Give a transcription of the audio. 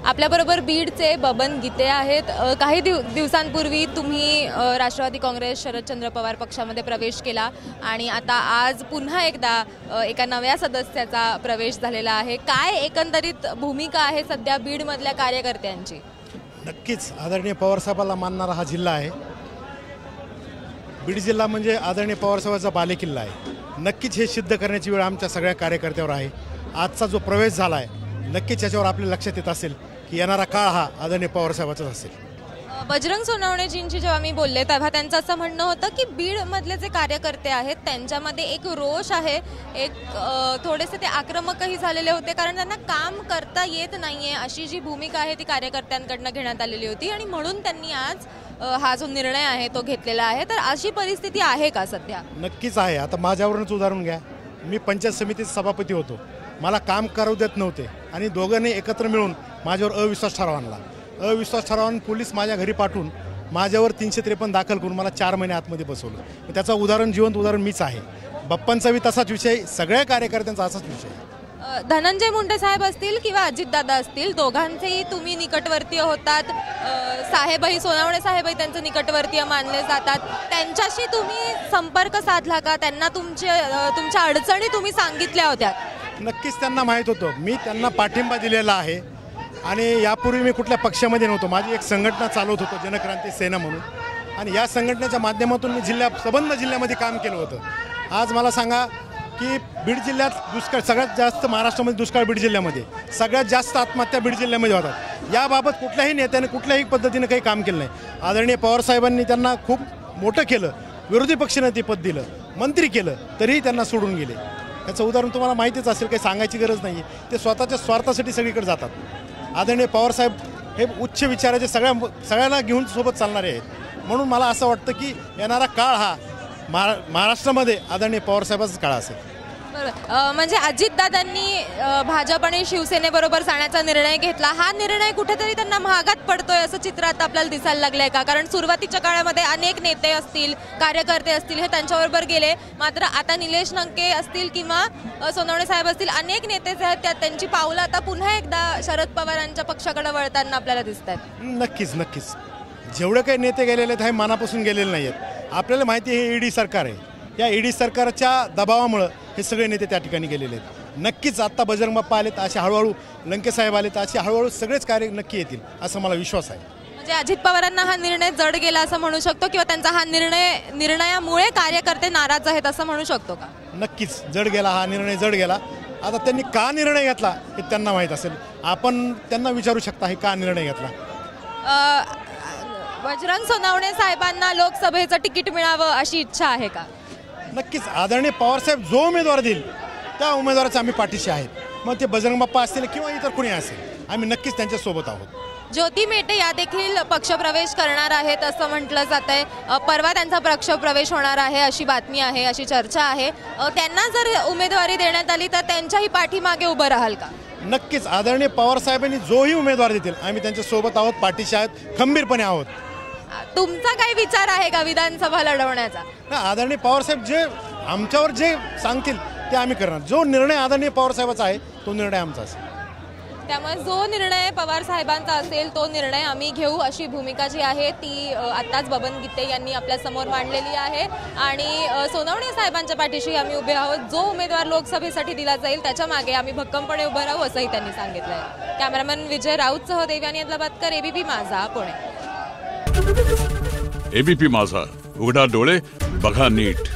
आपल्याबरोबर बीडचे बबन गीते आहेत। काही दिवसांपूर्वी तुम्ही राष्ट्रवादी काँग्रेस शरदचंद्र पवार पक्षामध्ये प्रवेश केला आणि आता आज पुन्हा एकदा एका नव्या सदस्याचा प्रवेश झालेला आहे। काय एकंदरीत भूमिका आहे सध्या बीडमधल्या कार्यकर्त्यांची? नक्कीच आदरणीय पवारसाहेबांना मानणारा हा जिल्हा आहे। बीड जिल्हा म्हणजे आदरणीय पवारसाहेबांचा बालेकिल्ला आहे। नक्कीच हे सिद्ध करण्याची वेळ आमच्या सगळ्या कार्यकर्त्यावर आहे। आजचा जो प्रवेश झाला आहे नक्कीच याच्यावर आपल्या लक्षात येत असेल की येणारा काळ हा आदरणीय पवारसाहेबांचाच असेल। बजरंग सोनवणेजींची जेव्हा मी बोलले तेव्हा त्यांचं असं म्हणणं होतं की बीडमधले जे कार्यकर्ते आहेत त्यांच्यामध्ये एक रोष आहे, एक थोडेसे ते आक्रमकही झालेले होते कारण त्यांना काम करता येत नाहीये अशी जी भूमिका आहे ती कार्यकर्त्यांकडून घेण्यात आलेली होती आणि म्हणून त्यांनी आज हा जो निर्णय आहे तो घेतलेला आहे। तर अशी परिस्थिती आहे का सध्या? नक्कीच आहे। आता माझ्यावरूनच उदाहरण घ्या, मी पंचायत समितीचा सभापती होतो, मला काम करू देत नव्हते आणि दोघांनी एकत्र मिळून माझ्यावर अविश्वास ठराव आणला। अविश्वास ठरावाने पोलीस माझ्या घरी पाठवून माझ्यावर 353 दाखल करून मला 4 महिने आतमध्ये बसवलं। त्याचा जिवंत उदाहरण मीच आहे। बाप्पांचाही तसाच विषय, सगळ्या कार्यकर्त्यांचा असाच विषय आहे। धनंजय मुंडे साहेब असतील किंवा अजितदादा असतील, दोघांचेही तुम्ही निकटवर्तीय होतात। साहेबही सोनवणे साहेबही त्यांचे निकटवर्तीय मानले जातात। त्यांच्याशी तुम्ही संपर्क साधला का? त्यांना तुमच्या अडचणी तुम्ही सांगितल्या होत्या? नक्कीच त्यांना माहीत होतं, मी त्यांना पाठिंबा दिलेला आहे आणि यापूर्वी मी कुठल्या पक्षामध्ये नव्हतो। माझी एक संघटना चालवत होतो, जनक्रांती सेना म्हणून, आणि या संघटनेच्या माध्यमातून मी संबंध जिल्ह्यामध्ये काम केलं होतं। आज मला सांगा की बीड जिल्ह्यात दुष्काळ सगळ्यात जास्त, महाराष्ट्रामध्ये दुष्काळ बीड जिल्ह्यामध्ये, सगळ्यात जास्त आत्महत्या बीड जिल्ह्यामध्ये होतात। याबाबत कुठल्याही नेत्याने कुठल्याही पद्धतीने काही काम केलं नाही। आदरणीय पवारसाहेबांनी त्यांना खूप मोठं केलं, विरोधी पक्षनेते पद दिलं, मंत्री केलं, तरीही त्यांना सोडून गेले। याचं उदाहरण तुम्हाला माहितीच असेल, काही सांगायची गरज नाही आहे। ते स्वतःच्या स्वार्थासाठी सगळीकडे जातात। आदरणीय पवारसाहेब हे उच्च विचाराचे सगळ्यांना घेऊन सोबत चालणारे आहेत। म्हणून मला असं वाटतं की येणारा काळ हा महाराष्ट्रामध्ये आदरणीय पवारसाहेबांचाच काळ असेल। म्हणजे अजितदादांनी भाजप आणि शिवसेनेबरोबर जाण्याचा निर्णय घेतला, हा निर्णय कुठेतरी त्यांना महागात पडतोय असं चित्र आता आपल्याला दिसायला लागलंय का? कारण सुरुवातीच्या काळामध्ये अनेक नेते असतील, कार्यकर्ते असतील, हे त्यांच्याबरोबर गेले, मात्र आता निलेश लंके असतील किंवा सोनवणे साहेब असतील, अनेक नेते जे आहेत त्यांची पावलं आता पुन्हा एकदा शरद पवारांच्या पक्षाकडे वळताना आपल्याला दिसत आहेत। नक्कीच जेवढे काही नेते गेलेले आहेत हे मनापासून गेलेले नाही आहेत। आपल्याला माहिती आहे हे ईडी सरकार आहे, या ईडी सरकारच्या दबावामुळे हे सगळे नेते त्या ठिकाणी गेलेले आहेत। नक्कीच आता बजरंग बाप्पा आलेत, असे हळूहळू लंके साहेब आलेत, असे हळूहळू सगळेच कार्य नक्की येतील असं मला विश्वास आहे। म्हणजे अजित पवारांना हा निर्णय जड गेला असं म्हणू शकतो किंवा त्यांचा हा निर्णयामुळे कार्यकर्ते नाराज आहेत असं म्हणू शकतो का? नक्कीच जड गेला, हा निर्णय जड गेला। आता त्यांनी का निर्णय घेतला हे त्यांना माहीत असेल, आपण त्यांना विचारू शकता हे का निर्णय घेतला। बजरंग सोनवणे साहेबांना लोकसभेचं तिकीट मिळावं अशी इच्छा आहे का? नक्कीच आदरणीय पवारसाहेब जो उमेदवार देईल त्या उमेदवाराच्या आम्ही पाठीशी आहेत। मग ते बजरंग बाप्पा असतील किंवा इतर कुणी असेल, आम्ही नक्कीच त्यांच्यासोबत आहोत। ज्योती मेटे या देखील पक्षप्रवेश करणार आहेत असं म्हटलं जात आहे। परवा त्यांचा पक्षप्रवेश होणार आहे अशी बातमी आहे, अशी चर्चा आहे। त्यांना जर उमेदवारी देण्यात आली तर त्यांच्याही पाठीमागे उभं राहाल का? नक्कीच आदरणीय पवारसाहेबांनी जोही उमेदवार देतील आम्ही त्यांच्यासोबत आहोत, पाठीशी आहोत, खंबीरपणे आहोत। तुमचा काही विचार आहे का विधानसभा लढवण्याचा? आदरणीय पवारसाहेब जे आमच्यावर जे सांगतील ते आम्ही करणार। जो निर्णय आदरणीय पवारसाहेबाचा आहे तो निर्णय आमचा असेल। त्यामुळे जो निर्णय पवार साहेबांचा असेल तो निर्णय आम्ही घेऊ अशी भूमिका जी आहे ती आत्ताच बबन गीते यांनी आपल्या समोर मांडलेली आहे आणि सोनवणे साहेबांच्या पाठीशी आम्ही उभे आहोत। जो उमेदवार लोकसभेसाठी दिला जाईल त्याच्या मागे आम्ही भक्कमपणे उभं राहू असंही त्यांनी सांगितलं आहे। कॅमेरामॅन विजय राऊतसह देवयानी अदलाबादकर, एबीपी माझा, पुणे। एबीपी माझा, उघडा डोळे बघा नीट।